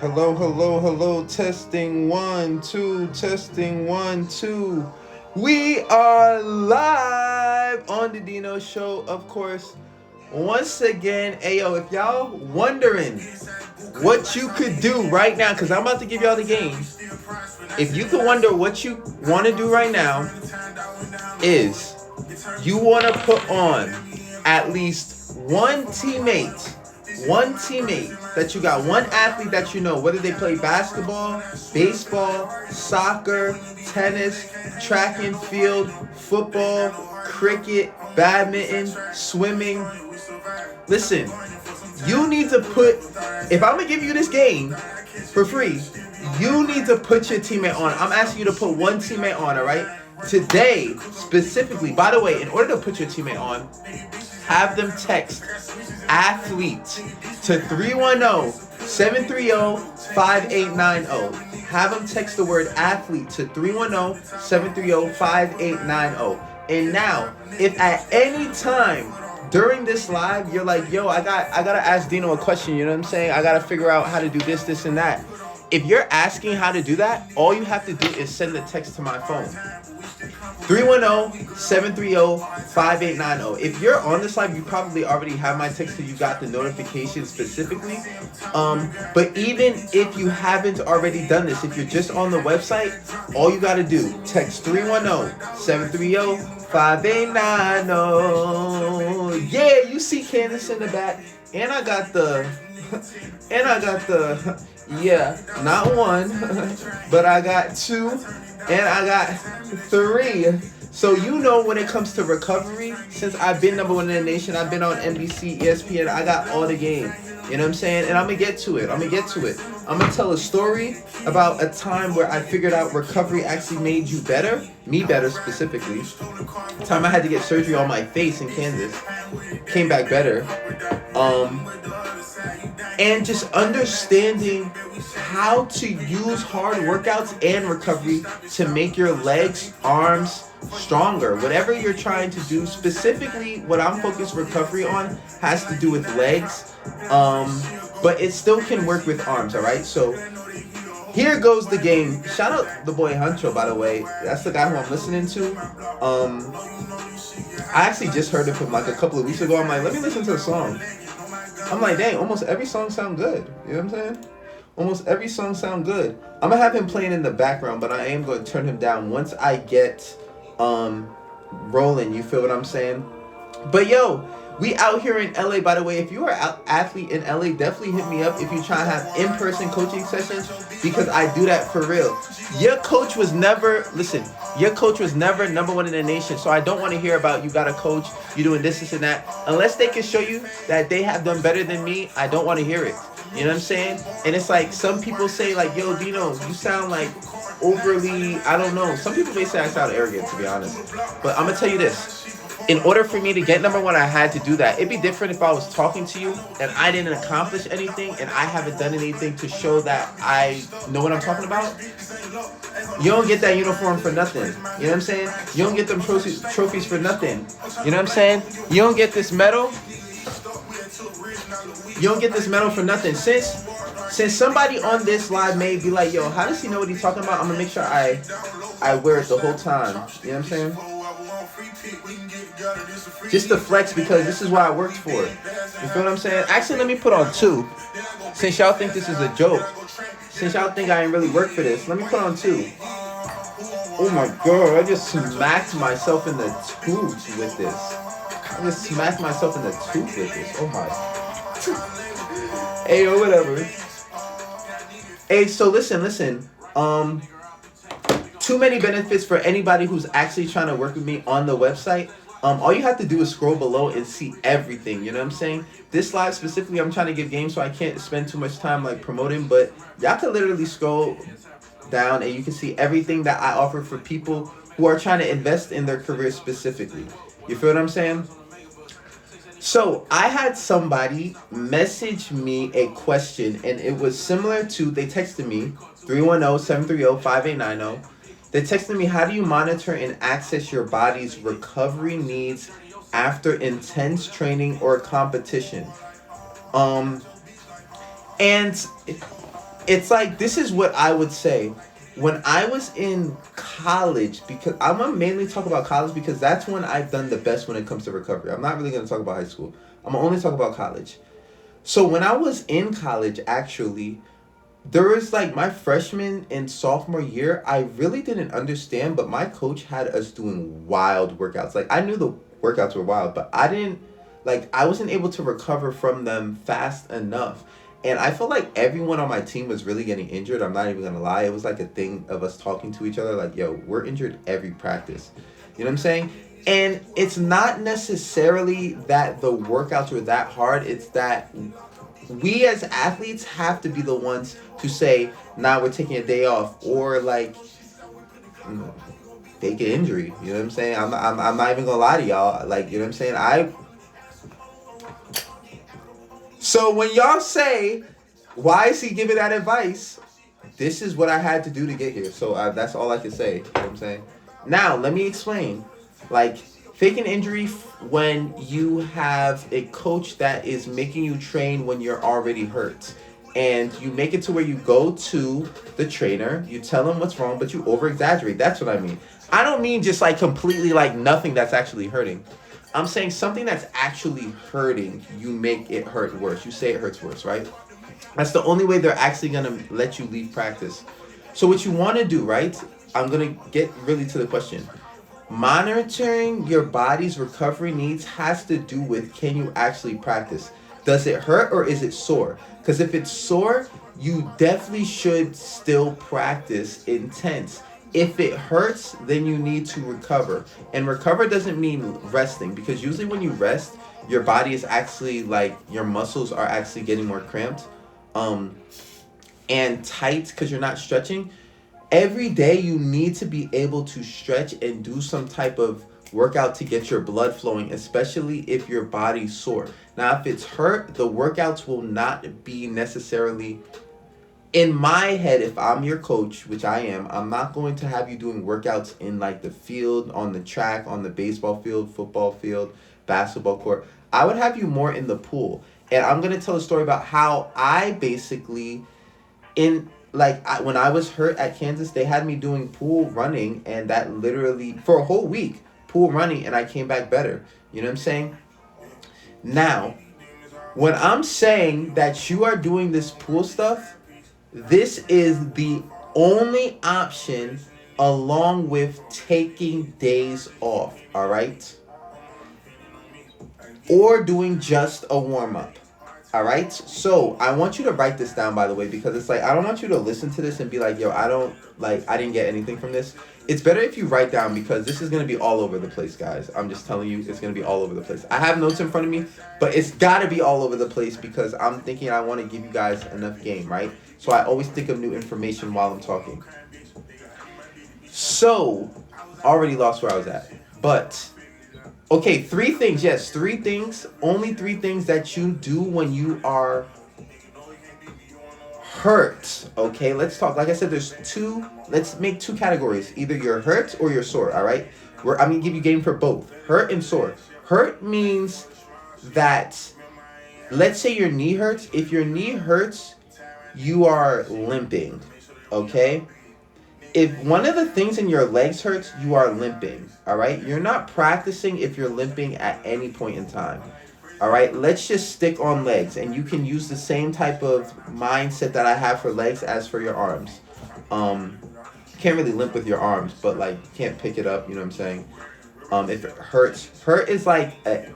Hello, hello, hello. Testing one, two, testing one, two. We are live on the Dino Show, of course. Once again, ayo, if y'all wondering what you could do right now, because I'm about to give y'all the game. If you could wonder what you want to do right now, is you want to put on at least one teammate that you got, one athlete that you know, whether they play basketball, baseball, soccer, tennis, track and field, football, cricket, badminton, swimming. Listen, you need to put, if I'm going to give you this game for free, you need to put your teammate on. I'm asking you to put one teammate on, all right? Today, specifically, by the way, in order to put your teammate on, have them text athlete to 310-730-5890. Have them text the word athlete to 310-730-5890. And now, if at any time during this live you're like, yo, I gotta ask Dino a question, you know what I'm saying? I gotta figure out how to do this, and that. If you're asking how to do that, all you have to do is send a text to my phone. 310-730-5890. If you're on this live, you probably already have my text, so you got the notification specifically. But even if you haven't already done this, if you're just on the website, all you got to do, text 310-730-5890. Yeah, you see Candace in the back. And I got the yeah, not one, but I got two, and I got three. So you know, when it comes to recovery, since I've been number one in the nation, I've been on NBC, ESPN, I got all the game. You know what I'm saying? And I'm going to get to it. I'm going to tell a story about a time where I figured out recovery actually made you better. Me better, specifically. The time I had to get surgery on my face in Kansas. Came back better. And just understanding how to use hard workouts and recovery to make your legs, arms stronger. Whatever you're trying to do, specifically what I'm focused recovery on has to do with legs, but it still can work with arms, all right? So here goes the game. Shout out the boy Huncho, by the way. That's the guy who I'm listening to. I actually just heard of him like a couple of weeks ago. I'm like, let me listen to the song. I'm like, dang, almost every song sound good. You know what I'm saying? Almost every song sound good. I'm going to have him playing in the background, but I am going to turn him down once I get rolling. You feel what I'm saying? But yo, we out here in LA. By the way, if you are an athlete in LA, definitely hit me up if you try to have in-person coaching sessions, because I do that for real. Your coach was never number one in the nation, so I don't want to hear about you got a coach, you doing this and that. Unless they can show you that they have done better than me, I don't want to hear it. You know what I'm saying? And it's like, some people say like, yo, Dino, you sound like overly, I don't know. Some people may say I sound arrogant, to be honest. But I'm going to tell you this. In order for me to get number one, I had to do that. It'd be different if I was talking to you and I didn't accomplish anything and I haven't done anything to show that I know what I'm talking about. You don't get that uniform for nothing. You know what I'm saying? You don't get them trophies for nothing. You know what I'm saying? You don't get this medal. You don't get this medal for nothing. Since somebody on this live may be like, yo, how does he know what he's talking about? I'm going to make sure I wear it the whole time. You know what I'm saying? Just to flex, because this is what I worked for. You feel what I'm saying? Actually, let me put on two. Since y'all think this is a joke. Since y'all think I ain't really work for this, let me put on two. Oh my god, I just smacked myself in the tooth with this. Oh my. Hey, yo, whatever. Hey, so listen. Too many benefits for anybody who's actually trying to work with me on the website. All you have to do is scroll below and see everything. You know what I'm saying? This live specifically, I'm trying to give game, so I can't spend too much time like promoting. But y'all can literally scroll down and you can see everything that I offer for people who are trying to invest in their career specifically. You feel what I'm saying? So I had somebody message me a question, and it was similar to, they texted me 310-730-5890. They texted me, how do you monitor and access your body's recovery needs after intense training or competition? And it's like, this is what I would say. When I was in college, because I'm gonna mainly talk about college because that's when I've done the best when it comes to recovery. I'm not really gonna talk about high school. I'm gonna only talk about college. So when I was in college, actually, there was like my freshman and sophomore year, I really didn't understand, but my coach had us doing wild workouts. Like, I knew the workouts were wild, but I didn't, like, I wasn't able to recover from them fast enough. And I felt like everyone on my team was really getting injured. I'm not even gonna lie. It was like a thing of us talking to each other, like, yo, we're injured every practice. You know what I'm saying? And it's not necessarily that the workouts were that hard, it's that we as athletes have to be the ones to say, nah, we're taking a day off, or like, fake an injury. You know what I'm saying? I'm not even gonna lie to y'all. Like, you know what I'm saying? So when y'all say, why is he giving that advice? This is what I had to do to get here. So that's all I can say. You know what I'm saying? Now, let me explain. Like, fake an injury when you have a coach that is making you train when you're already hurt. And you make it to where you go to the trainer, you tell him what's wrong, but you over exaggerate. That's what I mean. I don't mean just like completely like nothing that's actually hurting. I'm saying something that's actually hurting, you make it hurt worse. You say it hurts worse, right? That's the only way they're actually going to let you leave practice. So what you want to do, right? I'm going to get really to the question. Monitoring your body's recovery needs has to do with, can you actually practice? Does it hurt or is it sore? Because if it's sore, you definitely should still practice intense. If it hurts, then you need to recover. And recover doesn't mean resting, because usually when you rest, your body is actually like, your muscles are actually getting more cramped and tight because you're not stretching. Every day you need to be able to stretch and do some type of workout to get your blood flowing, especially if your body's sore. Now, if it's hurt, the workouts will not be necessarily, in my head, if I'm your coach, which I am, I'm not going to have you doing workouts in like the field, on the track, on the baseball field, football field, basketball court. I would have you more in the pool. And I'm going to tell a story about how I basically, when I was hurt at Kansas, they had me doing pool running, and that literally, for a whole week, pool running, and I came back better. You know what I'm saying? Now, when I'm saying that you are doing this pool stuff, this is the only option along with taking days off, all right? Or doing just a warm-up. All right. So I want you to write this down, by the way, because it's like, I don't want you to listen to this and be like, yo, I didn't get anything from this. It's better if you write down, because this is going to be all over the place, guys. I'm just telling you, it's going to be all over the place. I have notes in front of me, but it's got to be all over the place because I'm thinking I want to give you guys enough game, right? So I always think of new information while I'm talking. So, already lost where I was at. But okay, 3 things. Yes, 3 things. Only 3 things that you do when you are hurt. Okay, let's talk. Like I said, there's 2. Let's make 2 categories. Either you're hurt or you're sore. All right. I'm gonna give you game for both. Hurt and sore. Hurt means that, let's say your knee hurts. If your knee hurts, you are limping. Okay. If one of the things in your legs hurts, you are limping, all right? You're not practicing if you're limping at any point in time, all right? Let's just stick on legs, and you can use the same type of mindset that I have for legs as for your arms. You can't really limp with your arms, but like, you can't pick it up, you know what I'm saying? If it hurts, hurt is like a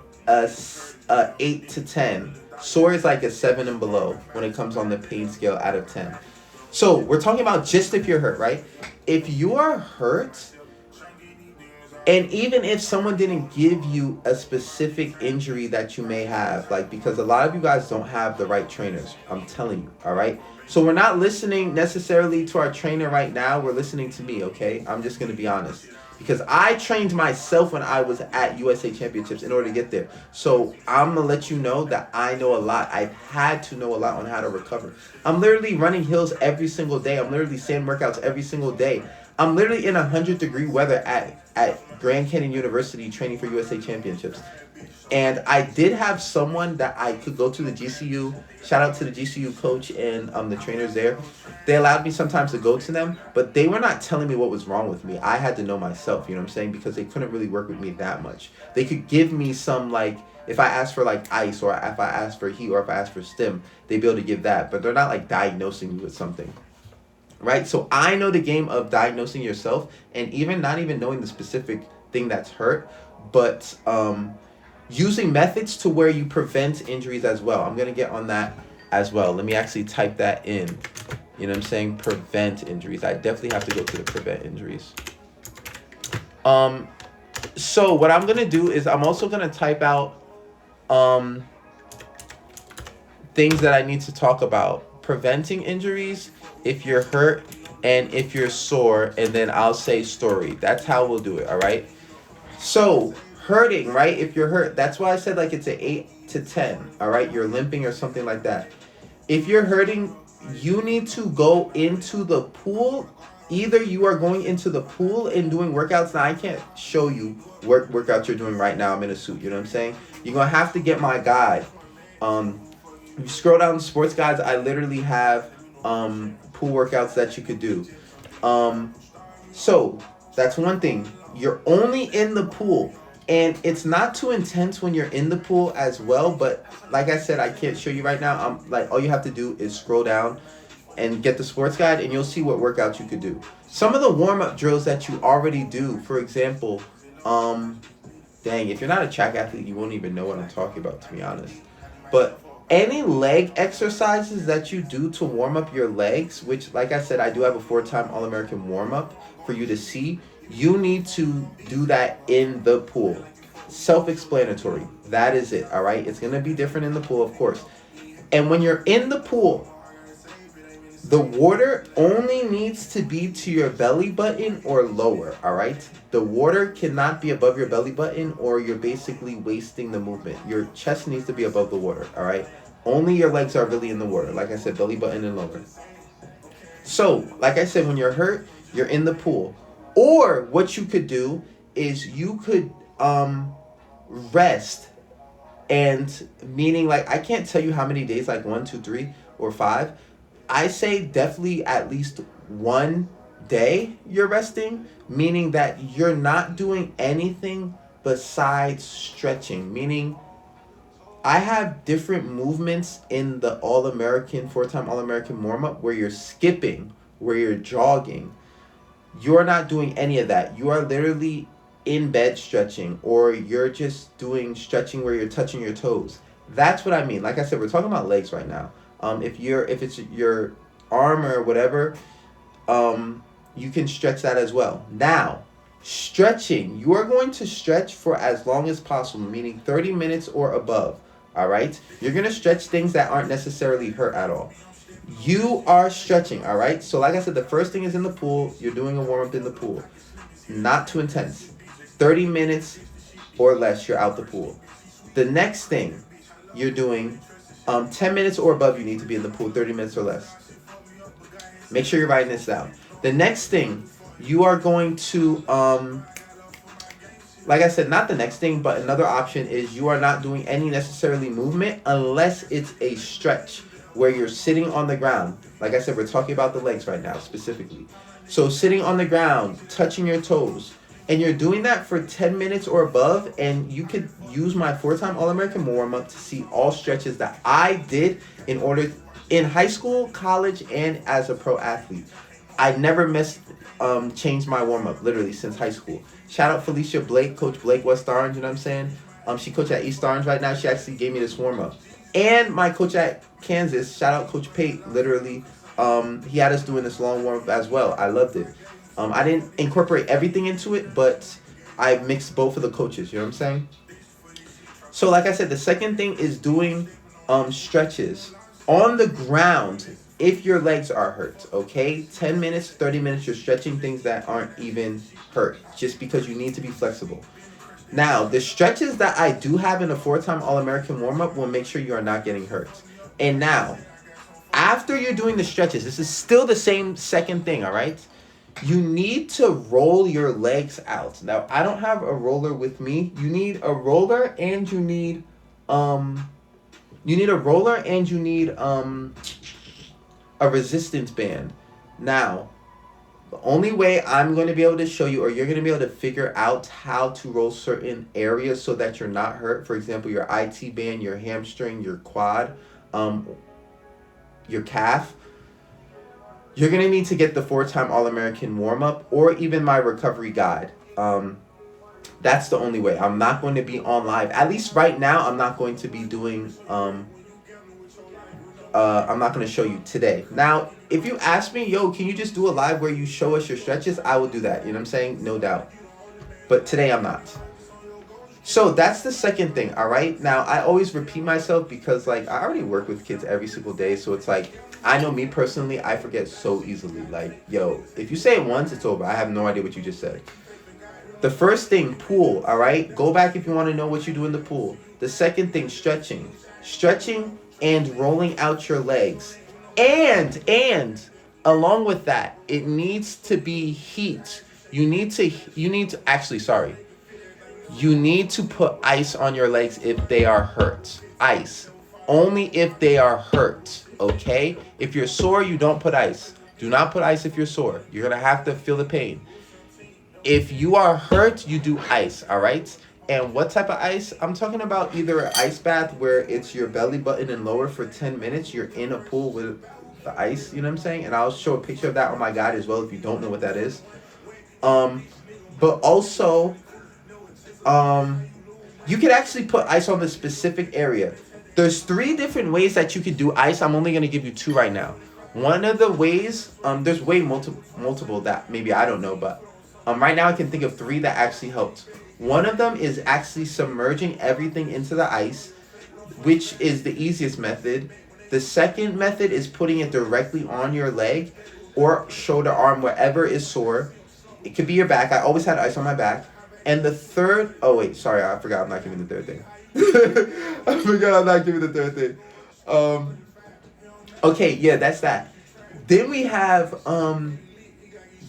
8 to 10. Sore is like a 7 and below when it comes on the pain scale out of 10. So we're talking about just if you're hurt, right? If you are hurt, and even if someone didn't give you a specific injury that you may have, like, because a lot of you guys don't have the right trainers, I'm telling you, all right? So we're not listening necessarily to our trainer right now. We're listening to me, okay? I'm just going to be honest. Because I trained myself when I was at USA Championships in order to get there. So I'm going to let you know that I know a lot. I've had to know a lot on how to recover. I'm literally running hills every single day. I'm literally sand workouts every single day. I'm literally in 100-degree weather at Grand Canyon University training for USA Championships. And I did have someone that I could go to the GCU. Shout out to the GCU coach and the trainers there. They allowed me sometimes to go to them, but they were not telling me what was wrong with me. I had to know myself, you know what I'm saying? Because they couldn't really work with me that much. They could give me some, like, if I asked for, like, ice, or if I asked for heat, or if I asked for stim, they'd be able to give that. But they're not, like, diagnosing you with something. Right? So I know the game of diagnosing yourself, and even not even knowing the specific thing that's hurt, but using methods to where you prevent injuries as well. I'm going to get on that as well. Let me actually type that in. You know what I'm saying? Prevent injuries. I definitely have to go to the prevent injuries. So what I'm going to do is I'm also going to type out things that I need to talk about. Preventing injuries, if you're hurt, and if you're sore, and then I'll say story. That's how we'll do it, all right? So hurting, right? If you're hurt, that's why I said like it's an 8 to 10, all right? You're limping or something like that. If you're hurting, you need to go into the pool. Either you are going into the pool and doing workouts. Now, I can't show you workouts you're doing right now. I'm in a suit, you know what I'm saying? You're going to have to get my guide. If you scroll down to sports guides, I literally have pool workouts that you could do. So that's one thing. You're only in the pool. And it's not too intense when you're in the pool as well. But like I said, I can't show you right now. Like, all you have to do is scroll down and get the sports guide, and you'll see what workouts you could do. Some of the warm-up drills that you already do, for example, dang, if you're not a track athlete, you won't even know what I'm talking about, to be honest. But any leg exercises that you do to warm up your legs, which, like I said, I do have a 4-time All-American warm-up for you to see. You need to do that in the pool. Self-explanatory. That is it, all right? It's going to be different in the pool, of course. And when you're in the pool, the water only needs to be to your belly button or lower, all right? The water cannot be above your belly button, or you're basically wasting the movement. Your chest needs to be above the water, all right? Only your legs are really in the water. Like I said, belly button and lower. So, like I said, when you're hurt, you're in the pool. Or what you could do is you could rest, and meaning, like, I can't tell you how many days, like 1, 2, 3, or 5. I say definitely at least 1 day you're resting, meaning that you're not doing anything besides stretching. Meaning, I have different movements in the All-American, 4-time All-American warm-up where you're skipping, where you're jogging. You're not doing any of that. You are literally in bed stretching, or you're just doing stretching where you're touching your toes. That's what I mean. Like I said, we're talking about legs right now. If it's your arm or whatever, you can stretch that as well. Now, stretching, you are going to stretch for as long as possible, meaning 30 minutes or above. All right? You're going to stretch things that aren't necessarily hurt at all. You are stretching, all right? So like I said, the first thing is in the pool. You're doing a warm-up in the pool. Not too intense. 30 minutes or less, you're out the pool. The next thing you're doing, 10 minutes or above, you need to be in the pool, 30 minutes or less. Make sure you're writing this down. The next thing, you are going to, like I said, not the next thing, but another option is you are not doing any necessarily movement unless it's a stretch where you're sitting on the ground. Like I said, we're talking about the legs right now specifically. So sitting on the ground, touching your toes, and you're doing that for 10 minutes or above, and you could use my 4-time All-American warm-up to see all stretches that I did in high school, college, and as a pro athlete. I never changed my warm-up, literally, since high school. Shout out Felicia Blake, Coach Blake, West Orange, you know what I'm saying? She coaches at East Orange right now. She actually gave me this warm-up. And my coach at Kansas, shout out Coach Pate, literally, he had us doing this long warm-up as well. I loved it. I didn't incorporate everything into it, but I mixed both of the coaches, you know what I'm saying? So like I said, the second thing is doing stretches on the ground if your legs are hurt, okay? 10 minutes, 30 minutes, you're stretching things that aren't even hurt just because you need to be flexible. Now, the stretches that I do have in a 4-time All-American warm-up will make sure you are not getting hurt. And now, after you're doing the stretches, this is still the same second thing, all right? you need to roll your legs out. Now, I don't have a roller with me. You need a roller and um you need a resistance band. Now, the only way I'm going to be able to show you, or you're going to be able to figure out how to roll certain areas so that you're not hurt, for example, your IT band, your hamstring, your quad, um, your calf, you're going to need to get the 4-time All-American warm-up or even my recovery guide. That's the only way. I'm not going to be on live. At least right now, I'm not going to be doing... I'm not going to show you today. Now, if you ask me, yo, can you just do a live where you show us your stretches? I will do that. You know what I'm saying? No doubt. But today I'm not. So that's the second thing, all right? Now, I always repeat myself because, like, I already work with kids every single day. So it's like, I know me personally, I forget so easily. Like, yo, if you say it once, it's over. I have no idea what you just said. The first thing, pool, all right? Go back if you want to know what you do in the pool. The second thing, stretching. Stretching and rolling out your legs. And along with that, it needs to be heat. You need to put ice on your legs if they are hurt. Ice. Only if they are hurt, okay? If you're sore, you don't put ice. Do not put ice if you're sore. You're going to have to feel the pain. If you are hurt, you do ice, all right? And what type of ice? I'm talking about either an ice bath where it's your belly button and lower for 10 minutes. You're in a pool with the ice, you know what I'm saying? And I'll show a picture of that on my guide as well if you don't know what that is. But also, you could actually put ice on the specific area. There's 3 different ways that you could do ice. I'm only going to give you 2 right now. One of the ways, there's way multiple that maybe I don't know, but right now I can think of 3 that actually helped. One of them is actually submerging everything into the ice, which is the easiest method. The second method is putting it directly on your leg or shoulder, arm, wherever is sore. It could be your back. I always had ice on my back. And the third... Oh, wait. Sorry, I forgot. I'm not giving the third thing. Okay, yeah, that's that. Then we have...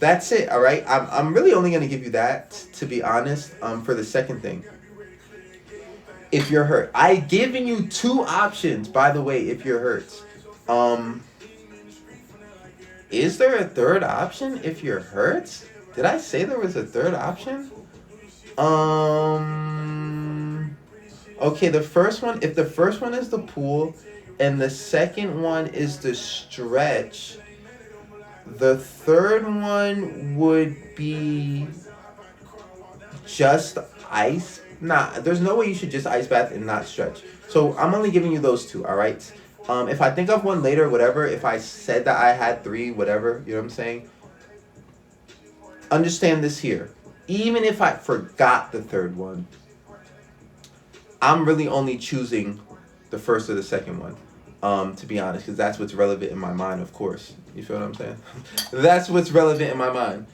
That's it, all right? I'm really only going to give you that, to be honest, for the second thing. If you're hurt. I've given you 2 options, by the way, if you're hurt. Is there a third option if you're hurt? Did I say there was a third option? Okay, the first one, if the first one is the pool and the second one is the stretch... The third one would be just ice. Nah, there's no way you should just ice bath and not stretch. So I'm only giving you those 2, all right? If I think of one later, whatever, if I said that I had 3, whatever, you know what I'm saying? Understand this here. Even if I forgot the third one, I'm really only choosing the first or the second one. To be honest, because that's what's relevant in my mind, of course. You feel what I'm saying? That's what's relevant in my mind.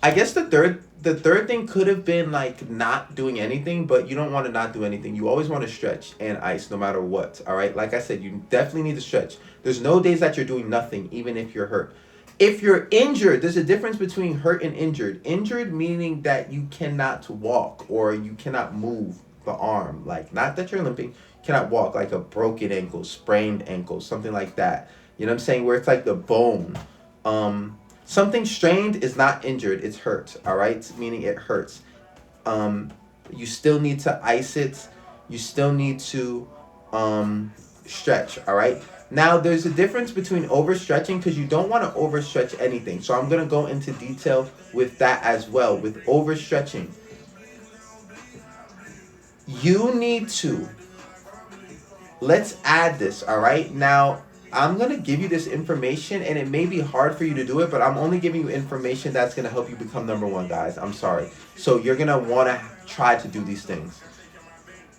I guess the third thing could have been like not doing anything, but you don't want to not do anything. You always want to stretch and ice no matter what, all right? Like I said, you definitely need to stretch. There's no days that you're doing nothing, even if you're hurt. If you're injured, there's a difference between hurt and injured. Injured meaning that you cannot walk or you cannot move the arm. Like, not that you're limping. Cannot walk, like a broken ankle, sprained ankle, something like that. You know what I'm saying? Where it's like the bone. Something strained is not injured, it's hurt, all right? Meaning it hurts. You still need to ice it. You still need to stretch, all right? Now, there's a difference between overstretching because you don't want to overstretch anything. So I'm going to go into detail with that as well, with overstretching. You need to... Let's add this, all right? Now, I'm going to give you this information, and it may be hard for you to do it, but I'm only giving you information that's going to help you become number 1, guys. I'm sorry. So you're going to want to try to do these things.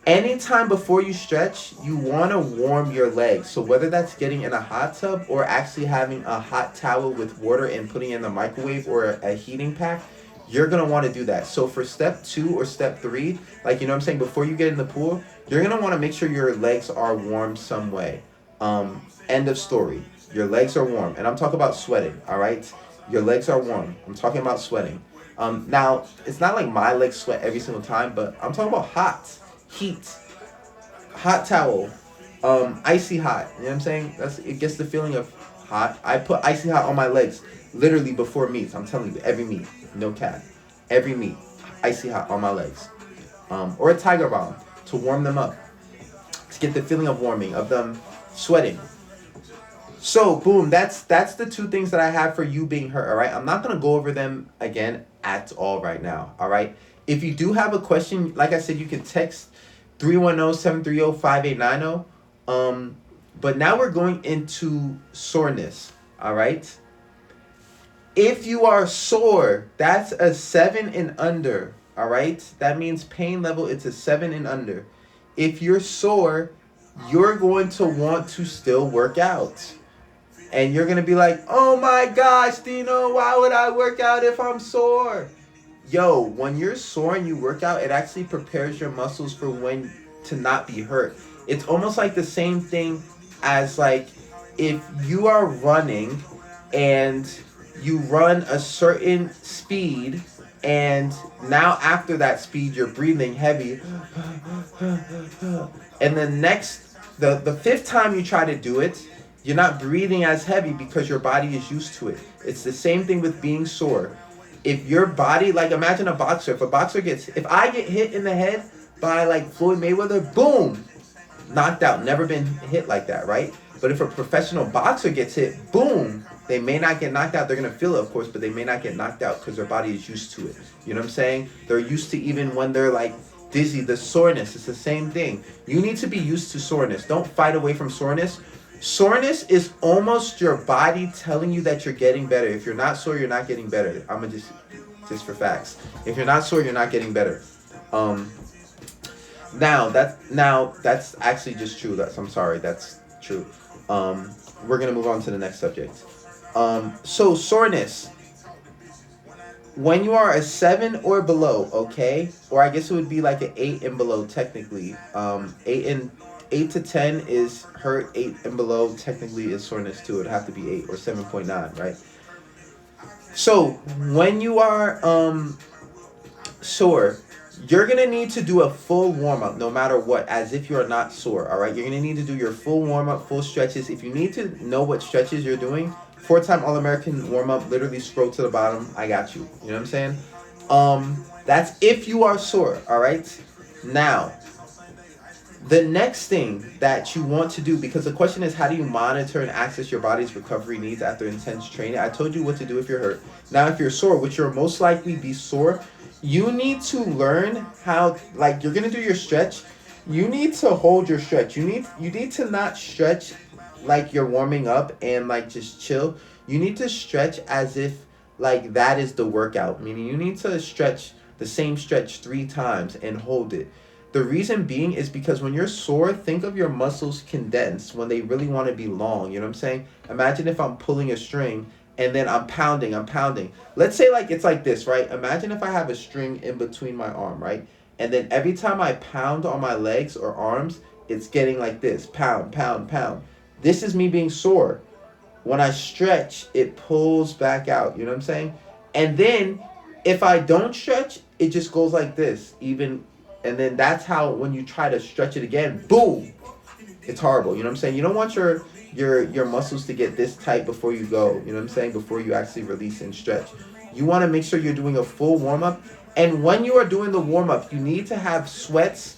Anytime before you stretch, you want to warm your legs. So whether that's getting in a hot tub or actually having a hot towel with water and putting it in the microwave or a heating pack, you're going to want to do that. So for step 2 or step 3, like, you know what I'm saying, before you get in the pool, you're going to want to make sure your legs are warm some way. End of story. Your legs are warm. And I'm talking about sweating, all right? Your legs are warm. I'm talking about sweating. Now, it's not like my legs sweat every single time, but I'm talking about hot, heat, hot towel, icy hot. You know what I'm saying? It gets the feeling of hot. I put icy hot on my legs literally before meets. I'm telling you, every meet, no cap, every meet, icy hot on my legs, or a tiger balm to warm them up, to get the feeling of warming, of them sweating. So boom, that's the two things that I have for you being hurt. All right, I'm not gonna go over them again at all right now. All right, if you do have a question, like I said, you can text 310-730-5890. But now we're going into soreness. All right. If you are sore, that's a 7 and under. All right. That means pain level, it's a 7 and under. If you're sore, you're going to want to still work out. And you're going to be like, oh my gosh, Dino, why would I work out if I'm sore? Yo, when you're sore and you work out, it actually prepares your muscles for when to not be hurt. It's almost like the same thing as like if you are running and you run a certain speed and now after that speed you're breathing heavy and the fifth time you try to do it, you're not breathing as heavy because your body is used to it. It's the same thing with being sore. If your body, like imagine a boxer, if I get hit in the head by like Floyd Mayweather, boom, knocked out, never been hit like that, right? But if a professional boxer gets hit, boom, they may not get knocked out. They're going to feel it, of course, but they may not get knocked out because their body is used to it. You know what I'm saying? They're used to even when they're like dizzy, the soreness, it's the same thing. You need to be used to soreness. Don't fight away from soreness. Soreness is almost your body telling you that you're getting better. If you're not sore, you're not getting better. I'm going to just for facts. If you're not sore, you're not getting better. Now that's actually just true. I'm sorry, that's true. We're gonna move on to the next subject. So soreness. When you are a 7 or below, okay, or I guess it would be like an 8 and below technically. 8 to 10 is hurt. 8 and below technically is soreness too. It'd have to be 8 or 7.9, right? So when you are sore, you're going to need to do a full warm-up no matter what, as if you're not sore, all right? You're going to need to do your full warm-up, full stretches. If you need to know what stretches you're doing, 4-time All-American warm-up, literally scroll to the bottom. I got you. You know what I'm saying? That's if you are sore, all right? Now, the next thing that you want to do, because the question is, how do you monitor and access your body's recovery needs after intense training? I told you what to do if you're hurt. Now, if you're sore, which you'll most likely be sore, you need to learn how, like, you're going to do your stretch. You need to hold your stretch. You need to not stretch like you're warming up and, like, just chill. You need to stretch as if, like, that is the workout. Meaning you need to stretch the same stretch 3 times and hold it. The reason being is because when you're sore, think of your muscles condensed when they really want to be long. You know what I'm saying? Imagine if I'm pulling a string and then I'm pounding. Let's say like it's like this, right? Imagine if I have a string in between my arm, right? And then every time I pound on my legs or arms, it's getting like this. Pound, pound, pound. This is me being sore. When I stretch, it pulls back out. You know what I'm saying? And then if I don't stretch, it just goes like this. And then that's how when you try to stretch it again, boom, it's horrible. You know what I'm saying? You don't want your muscles to get this tight before you go. You know what I'm saying? Before you actually release and stretch. You want to make sure you're doing a full warm-up. And when you are doing the warm-up, you need to have sweats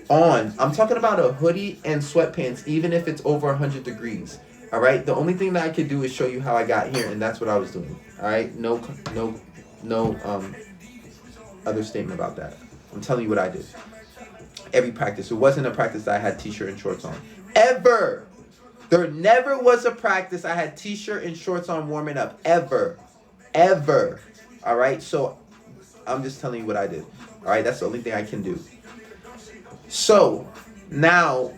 on. I'm talking about a hoodie and sweatpants, even if it's over 100 degrees. All right? The only thing that I could do is show you how I got here, and that's what I was doing. All right? No other statement about that. I'm telling you what I did. Every practice. It wasn't a practice that I had t-shirt and shorts on. Ever. There never was a practice I had t-shirt and shorts on warming up. Ever. All right? So I'm just telling you what I did. All right? That's the only thing I can do. So now,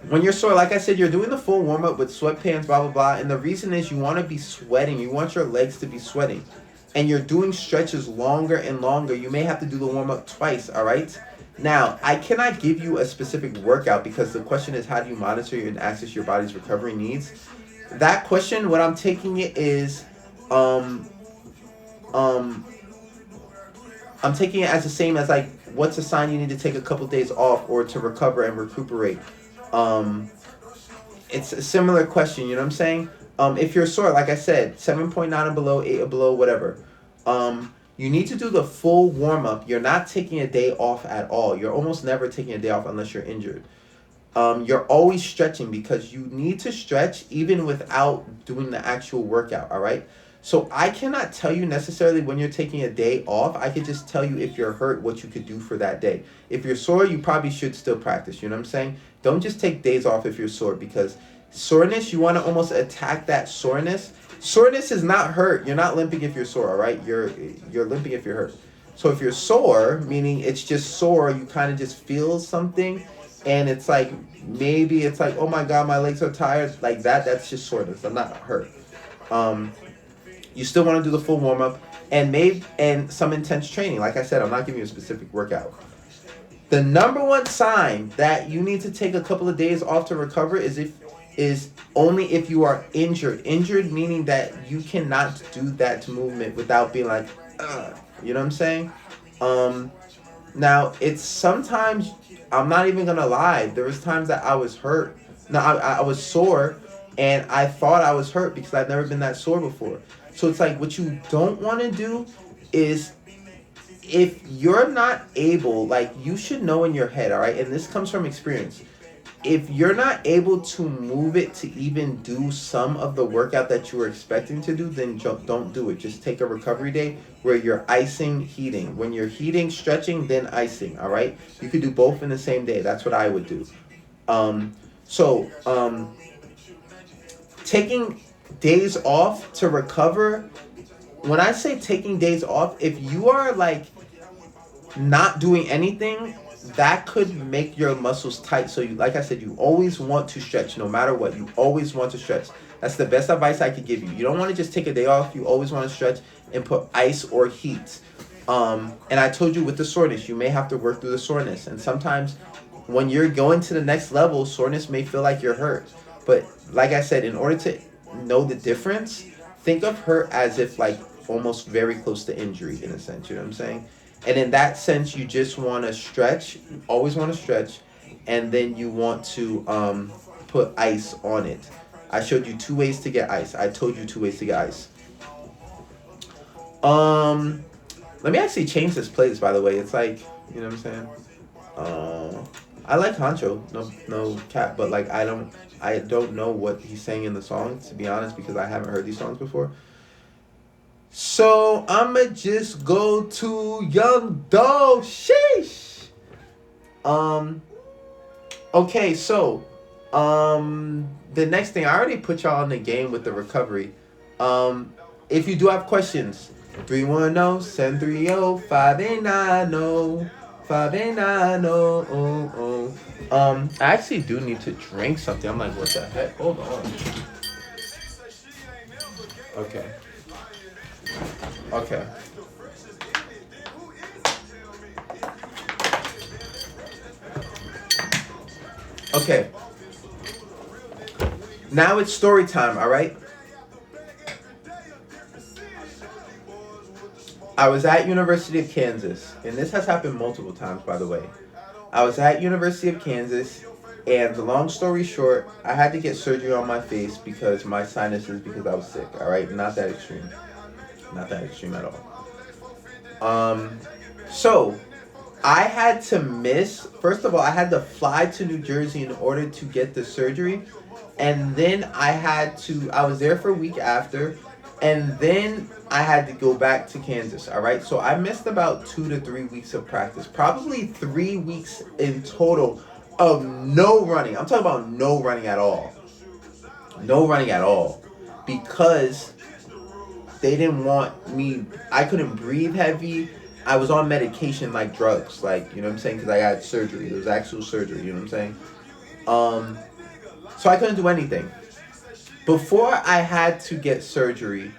when you're sore, like I said, you're doing the full warm-up with sweatpants, blah, blah, blah. And the reason is you want to be sweating. You want your legs to be sweating. And you're doing stretches longer and longer. You may have to do the warm-up twice, all right? Now, I cannot give you a specific workout because the question is how do you monitor and access your body's recovery needs? That question, what I'm taking it is, um, um, I'm taking it as the same as like what's a sign you need to take a couple days off or to recover and recuperate. Um, it's a similar question, you know what I'm saying? If you're sore, like I said, 7.9 and below, 8 or below, whatever. You need to do the full warm up. You're not taking a day off at all. You're almost never taking a day off unless you're injured. You're always stretching because you need to stretch even without doing the actual workout, all right? So I cannot tell you necessarily when you're taking a day off. I can just tell you if you're hurt, what you could do for that day. If you're sore, you probably should still practice, you know what I'm saying? Don't just take days off if you're sore because soreness, you want to almost attack that soreness. Soreness is not hurt. You're not limping if you're sore, all right? You're limping if you're hurt. So if you're sore, meaning it's just sore, you kind of just feel something and it's like maybe it's like, oh my god, my legs are tired, like that's just soreness. I'm not hurt. You still want to do the full warm-up and some intense training. Like I said, I'm not giving you a specific workout. The number one sign that you need to take a couple of days off to recover is only if you are injured. Injured meaning that you cannot do that movement without being like, ugh. You know what I'm saying? Now, it's sometimes, I'm not even going to lie, there was times that I was hurt. No, I was sore, and I thought I was hurt because I've never been that sore before. So it's like, what you don't want to do is, if you're not able, like, you should know in your head, all right? And this comes from experience. If you're not able to move it to even do some of the workout that you were expecting to do, then don't do it. Just take a recovery day where you're icing, heating. When you're heating, stretching, then icing, all right? You could do both in the same day. That's what I would do. Taking days off to recover, when I say taking days off, if you are like not doing anything, that could make your muscles tight. So you, like I said, you always want to stretch no matter what. You always want to stretch. That's the best advice I could give you. You don't want to just take a day off. You always want to stretch and put ice or heat. And I told you with the soreness, you may have to work through the soreness. And sometimes when you're going to the next level, soreness may feel like you're hurt. But like I said, in order to know the difference, think of hurt as if like almost very close to injury in a sense. You know what I'm saying? And in that sense, you just want to stretch. You always want to stretch. And then you want to put ice on it. I showed you 2 ways to get ice. I told you 2 ways to get ice. Let me actually change this playlist, by the way. It's like, you know what I'm saying? I like Honcho. No cap. But like, I don't know what he's saying in the song, to be honest, because I haven't heard these songs before. So I'ma just go to Young Doe. Sheesh. Okay, so the next thing, I already put y'all in the game with the recovery. If you do have questions, 310 730 5890 5890. I actually do need to drink something. I'm like, what the heck? Hold on. Okay. Okay. Now it's story time, all right? I was at University of Kansas, and this has happened multiple times, by the way. I was at University of Kansas, and the long story short, I had to get surgery on my face because my sinuses, because I was sick, all right? Not that extreme. Not that extreme at all. So I had to miss, first of all, I had to fly to New Jersey in order to get the surgery. And then I was there for a week after. And then I had to go back to Kansas, all right? So I missed about 2 to 3 weeks of practice. Probably 3 weeks in total of no running. I'm talking about no running at all. No running at all. Because they didn't want me, I couldn't breathe heavy. I was on medication like drugs, like, you know what I'm saying? Because I had surgery. It was actual surgery, you know what I'm saying? So I couldn't do anything. Before I had to get surgery,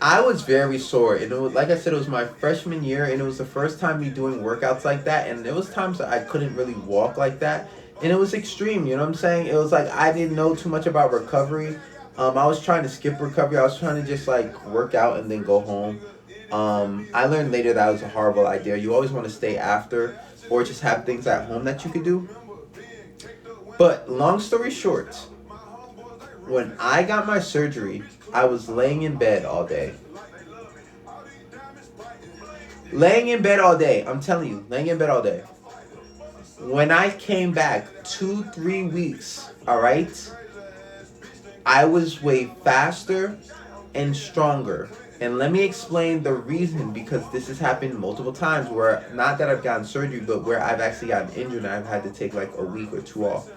I was very sore, and it was, like I said, it was my freshman year, and it was the first time me doing workouts like that, and there was times that I couldn't really walk like that, and it was extreme. You know what I'm saying? It was like I didn't know too much about recovery. I was trying to skip recovery. I was trying to just like work out and then go home. I learned later that was a horrible idea. You always want to stay after, or just have things at home that you could do. But long story short, when I got my surgery, I was laying in bed all day. Laying in bed all day. I'm telling you, laying in bed all day. When I came back 2-3 weeks, all right, I was way faster and stronger. And let me explain the reason, because this has happened multiple times where, not that I've gotten surgery, but where I've actually gotten injured and I've had to take like a week or two off.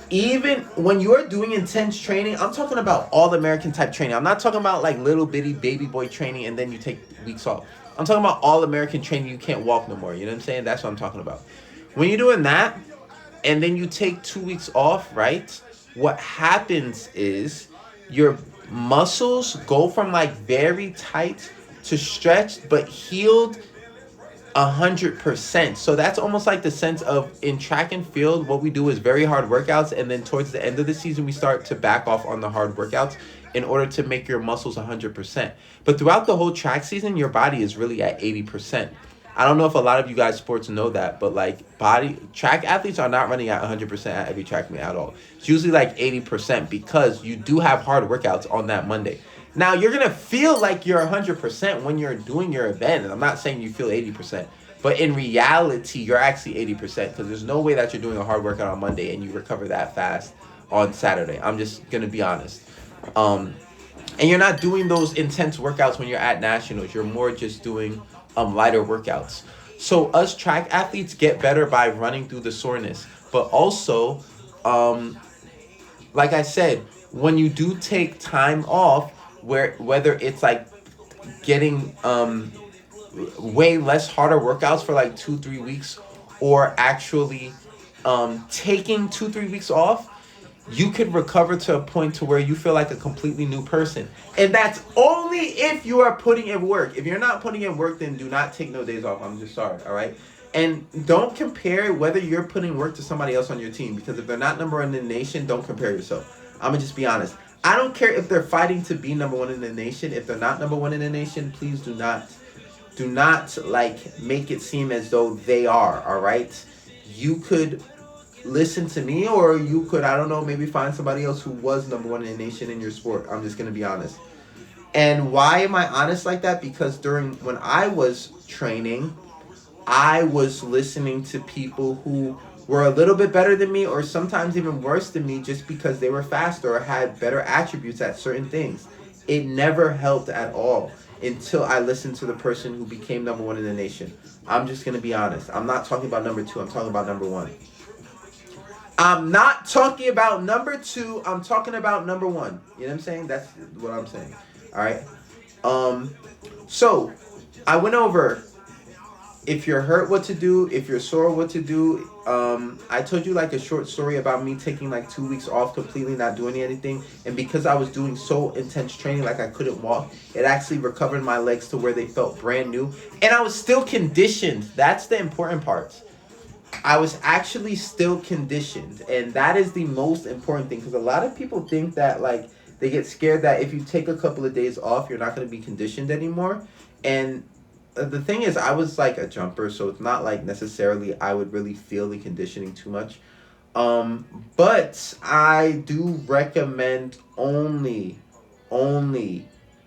Even when you're doing intense training, I'm talking about all American type training. I'm not talking about like little bitty baby boy training and then you take weeks off. I'm talking about all American training. You can't walk no more. You know what I'm saying? That's what I'm talking about. When you're doing that and then you take 2 weeks off, right? What happens is your muscles go from like very tight to stretched but healed 100%. So that's almost like the sense of, in track and field, what we do is very hard workouts, and then towards the end of the season we start to back off on the hard workouts in order to make your muscles 100%. But throughout the whole track season, your body is really at 80%. I don't know if a lot of you guys sports know that, but like track athletes are not running at 100% at every track meet at all. It's usually like 80% because you do have hard workouts on that Monday. Now, you're going to feel like you're 100% when you're doing your event. And I'm not saying you feel 80%. But in reality, you're actually 80% because there's no way that you're doing a hard workout on Monday and you recover that fast on Saturday. I'm just going to be honest. And you're not doing those intense workouts when you're at nationals. You're more just doing lighter workouts. So us track athletes get better by running through the soreness. But also, like I said, when you do take time off, whether it's like getting way less harder workouts for like 2-3 weeks, or actually taking 2-3 weeks off, you could recover to a point to where you feel like a completely new person. And that's only if you are putting in work. If you're not putting in work, then do not take no days off. I'm just sorry, all right? And don't compare whether you're putting work to somebody else on your team, because if they're not number one in the nation, don't compare yourself. I'm going to just be honest. I don't care if they're fighting to be number one in the nation. If they're not number one in the nation, please do not like make it seem as though they are, all right? You could listen to me, or you could, I don't know, maybe find somebody else who was number one in the nation in your sport. I'm just going to be honest. And why am I honest like that? Because when I was training, I was listening to people who were a little bit better than me, or sometimes even worse than me, just because they were faster or had better attributes at certain things. It never helped at all until I listened to the person who became number one in the nation. I'm just going to be honest. I'm not talking about number two. I'm talking about number one. I'm not talking about number two. I'm talking about number one. You know what I'm saying? That's what I'm saying. All right. So I went over, if you're hurt, what to do. If you're sore, what to do. I told you like a short story about me taking like 2 weeks off, completely not doing anything. And because I was doing so intense training, like I couldn't walk, it actually recovered my legs to where they felt brand new. And I was still conditioned. That's the important part. I was actually still conditioned. And that is the most important thing. Because a lot of people think that like they get scared that if you take a couple of days off, you're not going to be conditioned anymore. And the thing is, I was like a jumper, so it's not like necessarily I would really feel the conditioning too much. But I do recommend only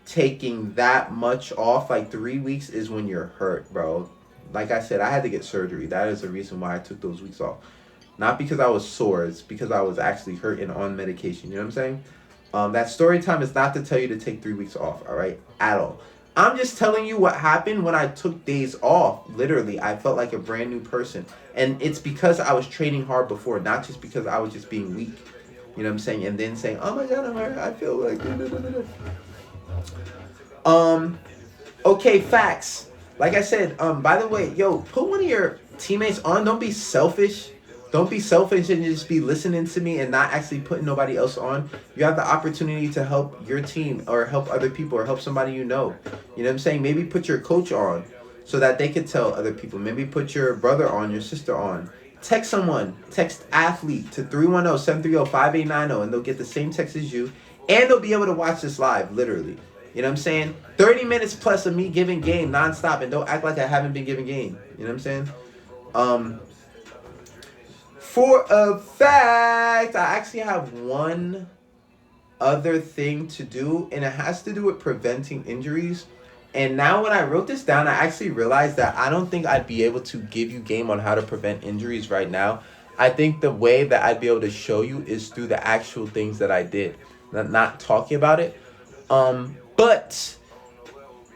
taking that much off. Like 3 weeks is when you're hurt, bro. Like I said, I had to get surgery. That is the reason why I took those weeks off. Not because I was sore, it's because I was actually hurt and on medication. You know what I'm saying? That story time is not to tell you to take 3 weeks off, all right? At all. I'm just telling you what happened when I took days off. Literally, I felt like a brand new person. And it's because I was training hard before, not just because I was just being weak. You know what I'm saying? And then saying, oh my God, I'm hurt. I feel like... Okay, facts. Like I said, by the way, yo, put one of your teammates on. Don't be selfish. Don't be selfish and just be listening to me and not actually putting nobody else on. You have the opportunity to help your team or help other people or help somebody you know. You know what I'm saying? Maybe put your coach on so that they could tell other people. Maybe put your brother on, your sister on. Text someone. Text athlete to 310-730-5890 and they'll get the same text as you. And they'll be able to watch this live, literally. You know what I'm saying? 30 minutes plus of me giving game nonstop. And don't act like I haven't been giving game. You know what I'm saying? For a fact, I actually have one other thing to do. And it has to do with preventing injuries. And now when I wrote this down, I actually realized that I don't think I'd be able to give you game on how to prevent injuries right now. I think the way that I'd be able to show you is through the actual things that I did, not talking about it. But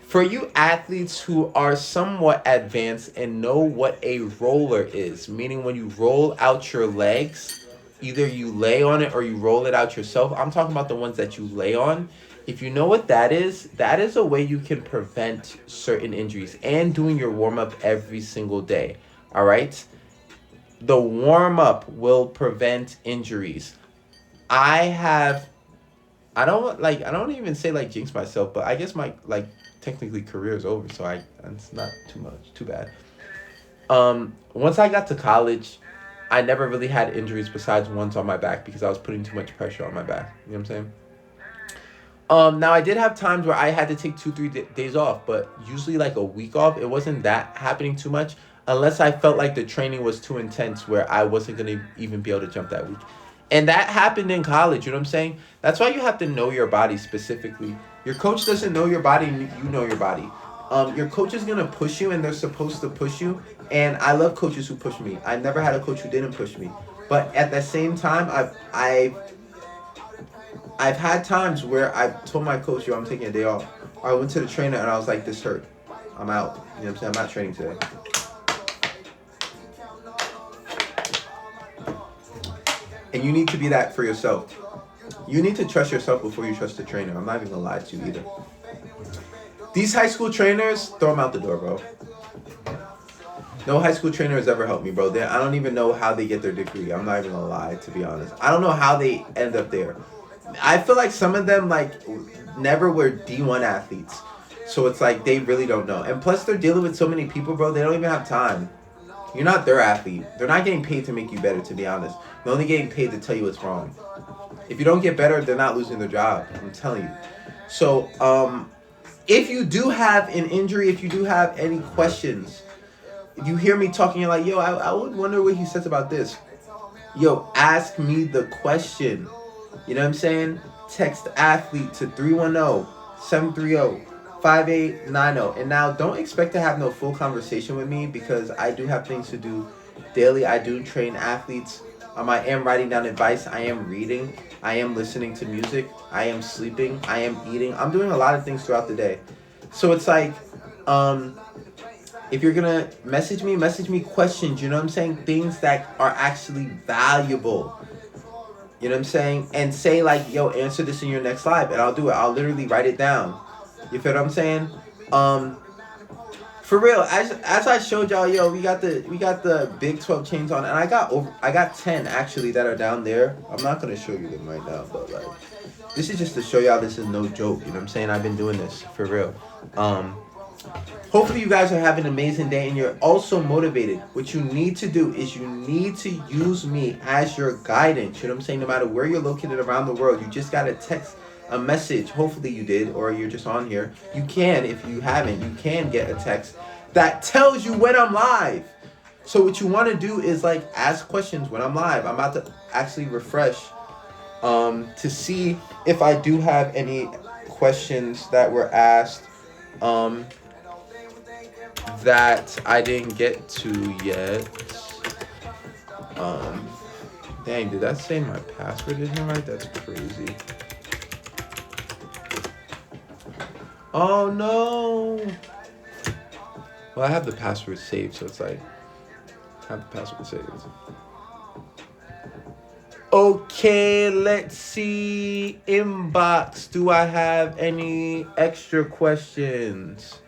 for you athletes who are somewhat advanced and know what a roller is, meaning when you roll out your legs, either you lay on it or you roll it out yourself. I'm talking about the ones that you lay on. If you know what that is a way you can prevent certain injuries and doing your warm-up every single day. All right? The warm-up will prevent injuries. I don't even say like jinx myself, but I guess my like technically career is over, so it's not too bad. Once I got to college, I never really had injuries besides ones on my back because I was putting too much pressure on my back. You know what I'm saying? Now I did have times where I had to take 2-3 days off, but usually like a week off. It wasn't that happening too much unless I felt like the training was too intense where I wasn't going to even be able to jump that week. And that happened in college, you know what I'm saying? That's why you have to know your body specifically. Your coach doesn't know your body, and you know your body. Your coach is going to push you, and they're supposed to push you. And I love coaches who push me. I never had a coach who didn't push me. But at the same time, I've had times where I've told my coach, yo, I'm taking a day off. Or I went to the trainer, and I was like, this hurt. I'm out. You know what I'm saying? I'm not training today. And you need to be that for yourself. You need to trust yourself before you trust the trainer. I'm not even going to lie to you either. These high school trainers, throw them out the door, bro. No high school trainer has ever helped me, bro. I don't even know how they get their degree. I'm not even going to lie, to be honest. I don't know how they end up there. I feel like some of them, like, never were D1 athletes. So it's like they really don't know. And plus, they're dealing with so many people, bro. They don't even have time. You're not their athlete. They're not getting paid to make you better, to be honest. They're only getting paid to tell you what's wrong. If you don't get better, they're not losing their job. I'm telling you. So, if you do have an injury, if you do have any questions, if you hear me talking, you're like, yo, I would wonder what he says about this. Yo, ask me the question. You know what I'm saying? Text athlete to 310-730-5890. And now, don't expect to have no full conversation with me because I do have things to do daily. I do train athletes. I am writing down advice. I am reading. I am listening to music. I am sleeping. I am eating. I'm doing a lot of things throughout the day. So it's like, if you're going to message me questions, you know what I'm saying? Things that are actually valuable. You know what I'm saying? And say like, yo, answer this in your next live. And I'll do it. I'll literally write it down. You feel what I'm saying? For real, as I showed y'all, yo, we got the Big 12 chains on, and I got 10 actually that are down there. I'm not gonna show you them right now, but like, this is just to show y'all this is no joke. You know what I'm saying? I've been doing this for real. Hopefully you guys are having an amazing day and you're also motivated. What you need to do is you need to use me as your guidance. You know what I'm saying? No matter where you're located around the world, you just gotta text a message. Hopefully you did, or you're just on here. You can, if you haven't, you can get a text that tells you when I'm live. So what you want to do is like ask questions when I'm live. I'm about to actually refresh to see if I do have any questions that were asked that I didn't get to yet. Dang, did that say my password isn't right? That's crazy. Oh no! Well, I have the password saved, so it's like, I have the password saved. Okay, let's see. Inbox. Do I have any extra questions?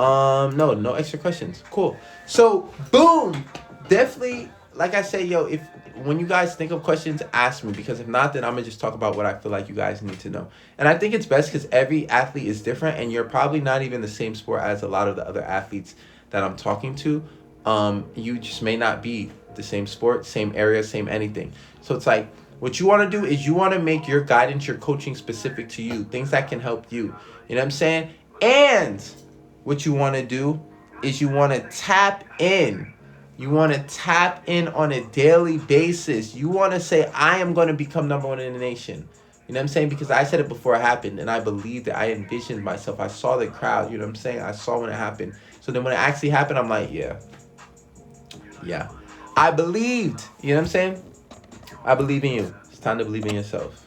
No extra questions. Cool. So, boom! Definitely like I say, yo, if when you guys think of questions, ask me, because if not, then I'm gonna just talk about what I feel like you guys need to know. And I think it's best because every athlete is different, and you're probably not even the same sport as a lot of the other athletes that I'm talking to. You just may not be the same sport, same area, same anything. So it's like, what you want to do is you want to make your guidance, your coaching specific to you, things that can help you. You know what I'm saying? And what you want to do is you want to tap in. You want to tap in on a daily basis. You want to say, I am going to become number one in the nation. You know what I'm saying? Because I said it before it happened, and I believed it. I envisioned myself. I saw the crowd. You know what I'm saying? I saw when it happened. So then when it actually happened, I'm like, yeah. I believed. You know what I'm saying? I believe in you. It's time to believe in yourself.